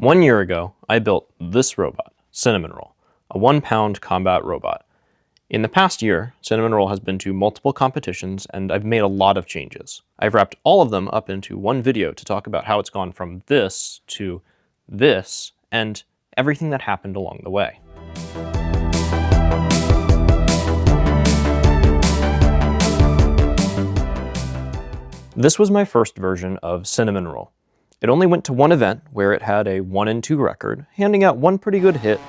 1 year ago, I built this robot, Cinnamon Roll, a 1-pound combat robot. In the past year, Cinnamon Roll has been to multiple competitions, and I've made a lot of changes. I've wrapped all of them up into one video to talk about how it's gone from this to this, and everything that happened along the way. This was my first version of Cinnamon Roll. It only went to one event where it had a 1-2 record, handing out one pretty good hit,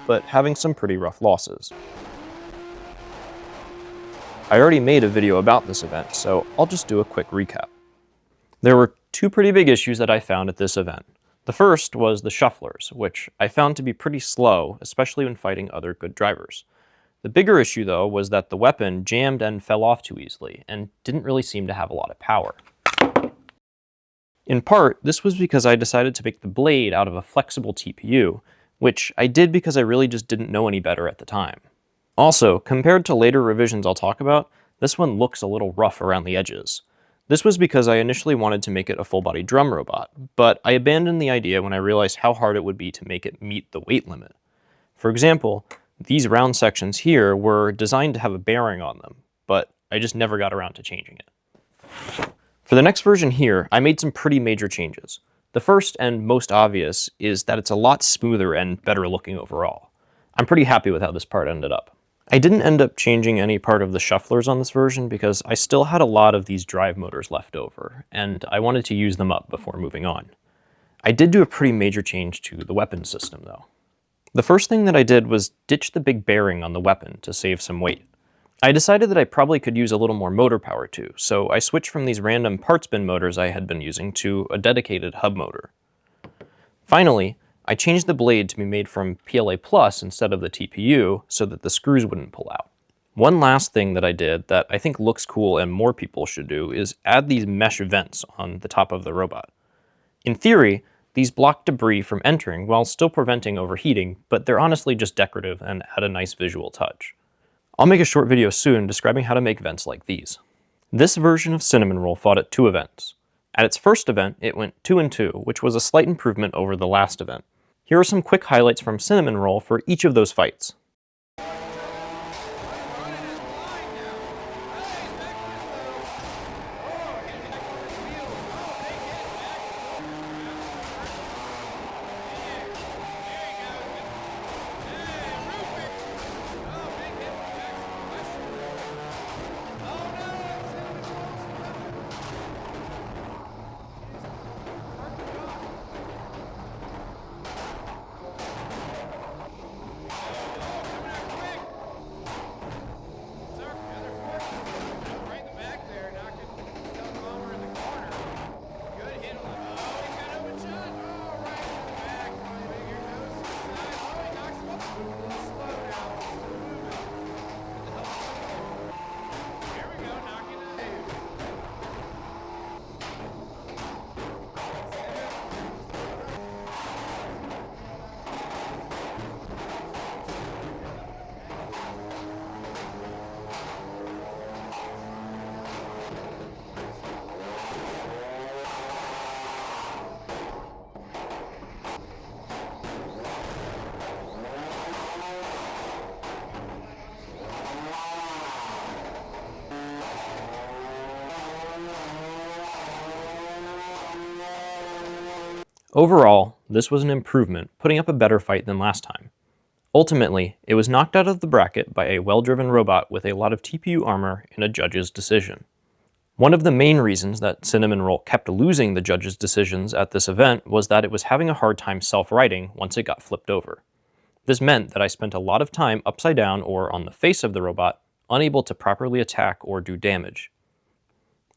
but having some pretty rough losses. I already made a video about this event, so I'll just do a quick recap. There were two pretty big issues that I found at this event. The first was the shufflers, which I found to be pretty slow, especially when fighting other good drivers. The bigger issue, though, was that the weapon jammed and fell off too easily, and didn't really seem to have a lot of power. In part, this was because I decided to make the blade out of a flexible TPU, which I did because I really just didn't know any better at the time. Also, compared to later revisions I'll talk about, this one looks a little rough around the edges. This was because I initially wanted to make it a full-body drum robot, but I abandoned the idea when I realized how hard it would be to make it meet the weight limit. For example, these round sections here were designed to have a bearing on them, but I just never got around to changing it. For the next version here, I made some pretty major changes. The first and most obvious is that it's a lot smoother and better looking overall. I'm pretty happy with how this part ended up. I didn't end up changing any part of the shufflers on this version because I still had a lot of these drive motors left over, and I wanted to use them up before moving on. I did do a pretty major change to the weapon system though. The first thing that I did was ditch the big bearing on the weapon to save some weight. I decided that I probably could use a little more motor power too, so I switched from these random parts bin motors I had been using to a dedicated hub motor. Finally, I changed the blade to be made from PLA Plus instead of the TPU so that the screws wouldn't pull out. One last thing that I did that I think looks cool and more people should do is add these mesh vents on the top of the robot. In theory, these block debris from entering while still preventing overheating, but they're honestly just decorative and add a nice visual touch. I'll make a short video soon describing how to make vents like these. This version of Cinnamon Roll fought at 2 events. At its first event, it went 2-2, which was a slight improvement over the last event. Here are some quick highlights from Cinnamon Roll for each of those fights. Overall, this was an improvement, putting up a better fight than last time. Ultimately, it was knocked out of the bracket by a well-driven robot with a lot of TPU armor in a judge's decision. One of the main reasons that Cinnamon Roll kept losing the judge's decisions at this event was that it was having a hard time self-righting once it got flipped over. This meant that I spent a lot of time upside down or on the face of the robot, unable to properly attack or do damage.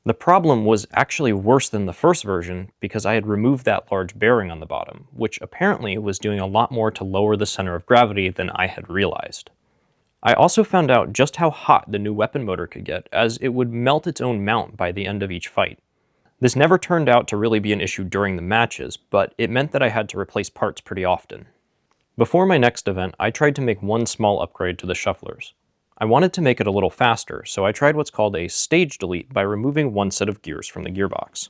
The problem was actually worse than the first version because I had removed that large bearing on the bottom, which apparently was doing a lot more to lower the center of gravity than I had realized. I also found out just how hot the new weapon motor could get, as it would melt its own mount by the end of each fight. This never turned out to really be an issue during the matches, but it meant that I had to replace parts pretty often. Before my next event, I tried to make one small upgrade to the shufflers. I wanted to make it a little faster, so I tried what's called a stage delete by removing one set of gears from the gearbox.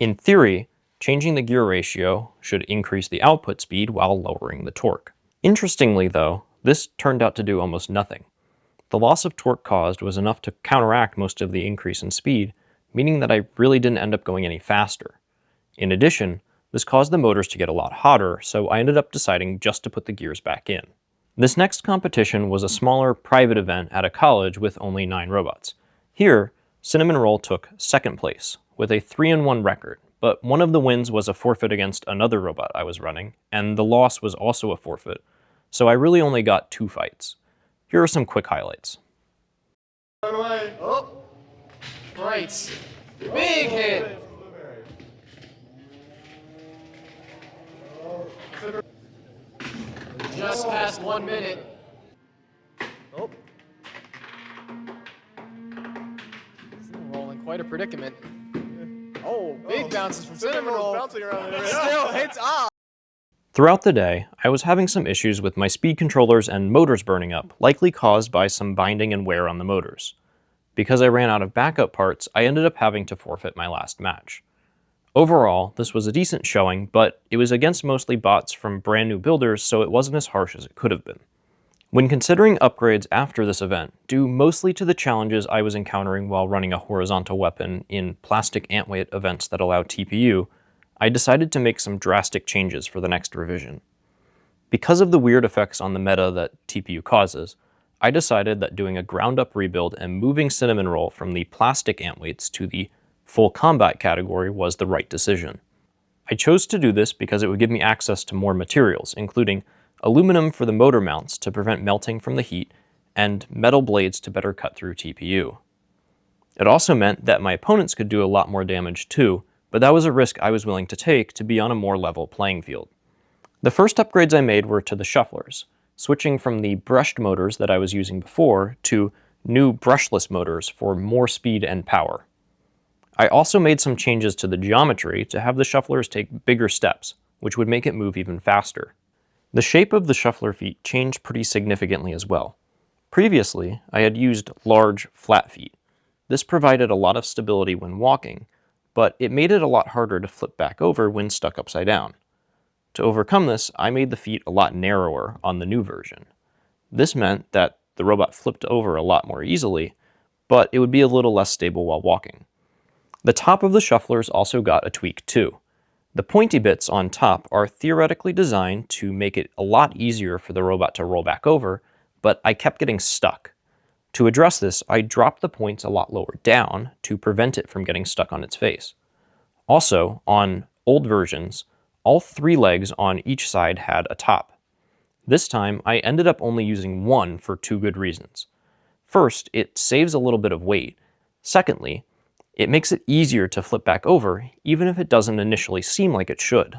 In theory, changing the gear ratio should increase the output speed while lowering the torque. Interestingly though, this turned out to do almost nothing. The loss of torque caused was enough to counteract most of the increase in speed, meaning that I really didn't end up going any faster. In addition, this caused the motors to get a lot hotter, so I ended up deciding just to put the gears back in. This next competition was a smaller private event at a college with only 9 robots. Here, Cinnamon Roll took second place with a 3-1 record, but one of the wins was a forfeit against another robot I was running, and the loss was also a forfeit, so I really only got 2 fights. Here are some quick highlights. Run away. Oh, right. Big hit. Just past 1 minute. Oh. Rolling quite a predicament. Oh, big bounces from Cinnamon Roll. Bouncing around there. Still hits off. Throughout the day, I was having some issues with my speed controllers and motors burning up, likely caused by some binding and wear on the motors. Because I ran out of backup parts, I ended up having to forfeit my last match. Overall, this was a decent showing, but it was against mostly bots from brand new builders, so it wasn't as harsh as it could have been. When considering upgrades after this event, due mostly to the challenges I was encountering while running a horizontal weapon in plastic antweight events that allow TPU, I decided to make some drastic changes for the next revision. Because of the weird effects on the meta that TPU causes, I decided that doing a ground-up rebuild and moving Cinnamon Roll from the plastic antweights to the full combat category was the right decision. I chose to do this because it would give me access to more materials, including aluminum for the motor mounts to prevent melting from the heat, and metal blades to better cut through TPU. It also meant that my opponents could do a lot more damage too, but that was a risk I was willing to take to be on a more level playing field. The first upgrades I made were to the shufflers, switching from the brushed motors that I was using before to new brushless motors for more speed and power. I also made some changes to the geometry to have the shufflers take bigger steps, which would make it move even faster. The shape of the shuffler feet changed pretty significantly as well. Previously, I had used large, flat feet. This provided a lot of stability when walking, but it made it a lot harder to flip back over when stuck upside down. To overcome this, I made the feet a lot narrower on the new version. This meant that the robot flipped over a lot more easily, but it would be a little less stable while walking. The top of the shufflers also got a tweak too. The pointy bits on top are theoretically designed to make it a lot easier for the robot to roll back over, but I kept getting stuck. To address this, I dropped the points a lot lower down to prevent it from getting stuck on its face. Also, on old versions, all 3 legs on each side had a top. This time, I ended up only using one for 2 good reasons. First, it saves a little bit of weight. Secondly, it makes it easier to flip back over, even if it doesn't initially seem like it should.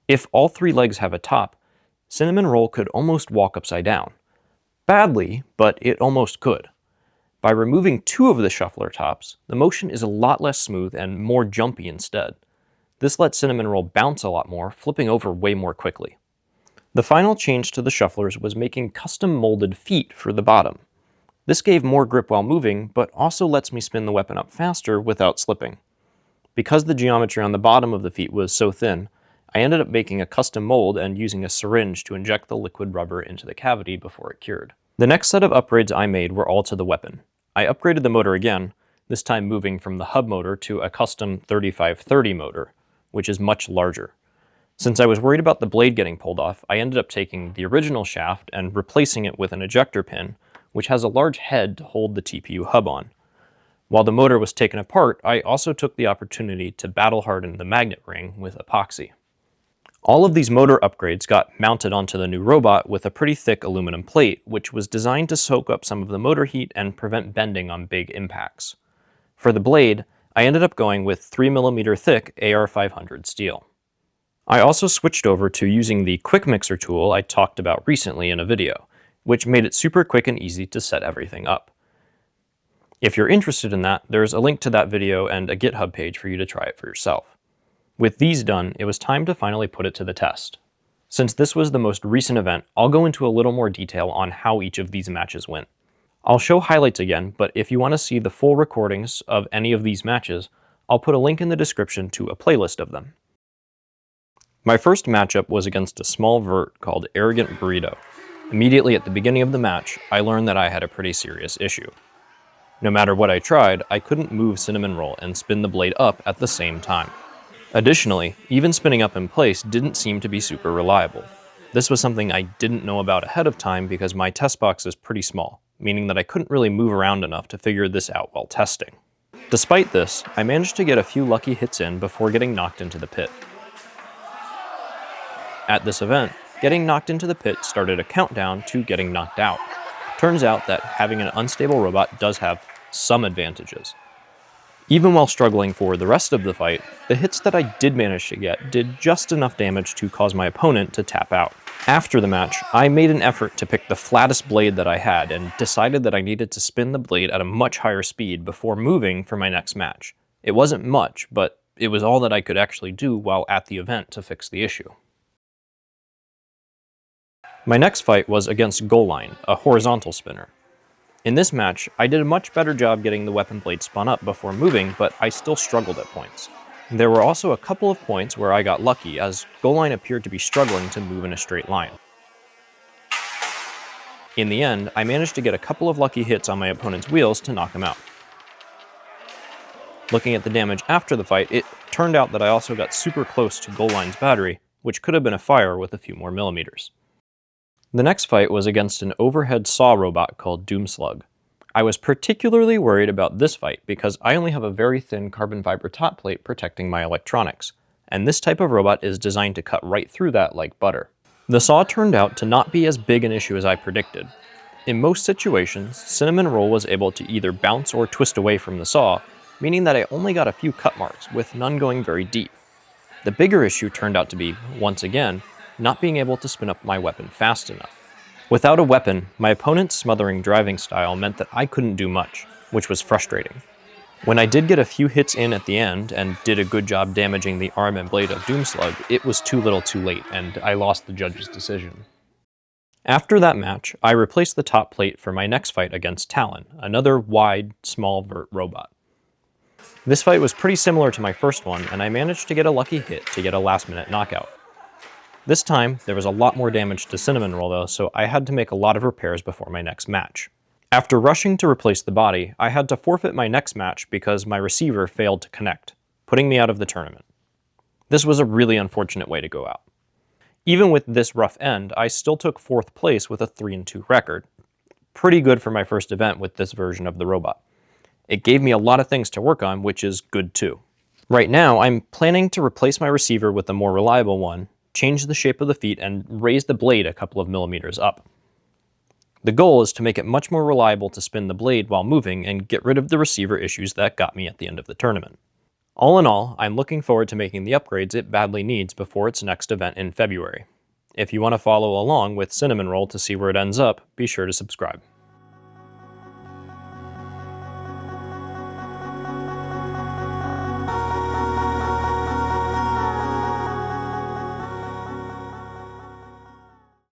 If all 3 legs have a top, Cinnamon Roll could almost walk upside down. Badly, but it almost could. By removing 2 of the shuffler tops, the motion is a lot less smooth and more jumpy instead. This lets Cinnamon Roll bounce a lot more, flipping over way more quickly. The final change to the shufflers was making custom molded feet for the bottom. This gave more grip while moving, but also lets me spin the weapon up faster without slipping. Because the geometry on the bottom of the feet was so thin, I ended up making a custom mold and using a syringe to inject the liquid rubber into the cavity before it cured. The next set of upgrades I made were all to the weapon. I upgraded the motor again, this time moving from the hub motor to a custom 3530 motor, which is much larger. Since I was worried about the blade getting pulled off, I ended up taking the original shaft and replacing it with an ejector pin, which has a large head to hold the TPU hub on. While the motor was taken apart, I also took the opportunity to battle harden the magnet ring with epoxy. All of these motor upgrades got mounted onto the new robot with a pretty thick aluminum plate, which was designed to soak up some of the motor heat and prevent bending on big impacts. For the blade, I ended up going with 3mm thick AR500 steel. I also switched over to using the KiwiK Mixer tool I talked about recently in a video, which made it super quick and easy to set everything up. If you're interested in that, there's a link to that video and a GitHub page for you to try it for yourself. With these done, it was time to finally put it to the test. Since this was the most recent event, I'll go into a little more detail on how each of these matches went. I'll show highlights again, but if you want to see the full recordings of any of these matches, I'll put a link in the description to a playlist of them. My first matchup was against a small vert called Arrogant Burrito. Immediately at the beginning of the match, I learned that I had a pretty serious issue. No matter what I tried, I couldn't move Cinnamon Roll and spin the blade up at the same time. Additionally, even spinning up in place didn't seem to be super reliable. This was something I didn't know about ahead of time because my test box is pretty small, meaning that I couldn't really move around enough to figure this out while testing. Despite this, I managed to get a few lucky hits in before getting knocked into the pit. At this event, getting knocked into the pit started a countdown to getting knocked out. Turns out that having an unstable robot does have some advantages. Even while struggling for the rest of the fight, the hits that I did manage to get did just enough damage to cause my opponent to tap out. After the match, I made an effort to pick the flattest blade that I had and decided that I needed to spin the blade at a much higher speed before moving for my next match. It wasn't much, but it was all that I could actually do while at the event to fix the issue. My next fight was against Goal Line, a horizontal spinner. In this match, I did a much better job getting the weapon blade spun up before moving, but I still struggled at points. There were also a couple of points where I got lucky, as Goal Line appeared to be struggling to move in a straight line. In the end, I managed to get a couple of lucky hits on my opponent's wheels to knock him out. Looking at the damage after the fight, it turned out that I also got super close to Goal Line's battery, which could have been a fire with a few more millimeters. The next fight was against an overhead saw robot called Doomslug. I was particularly worried about this fight because I only have a very thin carbon fiber top plate protecting my electronics, and this type of robot is designed to cut right through that like butter. The saw turned out to not be as big an issue as I predicted. In most situations, Cinnamon Roll was able to either bounce or twist away from the saw, meaning that I only got a few cut marks, with none going very deep. The bigger issue turned out to be, once again, not being able to spin up my weapon fast enough. Without a weapon, my opponent's smothering driving style meant that I couldn't do much, which was frustrating. When I did get a few hits in at the end and did a good job damaging the arm and blade of Doomslug, it was too little too late, and I lost the judge's decision. After that match, I replaced the top plate for my next fight against Talon, another wide, small vert robot. This fight was pretty similar to my first one, and I managed to get a lucky hit to get a last-minute knockout. This time, there was a lot more damage to Cinnamon Roll though, so I had to make a lot of repairs before my next match. After rushing to replace the body, I had to forfeit my next match because my receiver failed to connect, putting me out of the tournament. This was a really unfortunate way to go out. Even with this rough end, I still took 4th place with a 3-2 record. Pretty good for my first event with this version of the robot. It gave me a lot of things to work on, which is good too. Right now, I'm planning to replace my receiver with a more reliable one, change the shape of the feet, and raise the blade a couple of millimeters up. The goal is to make it much more reliable to spin the blade while moving and get rid of the receiver issues that got me at the end of the tournament. All in all, I'm looking forward to making the upgrades it badly needs before its next event in February. If you want to follow along with Cinnamon Roll to see where it ends up, be sure to subscribe.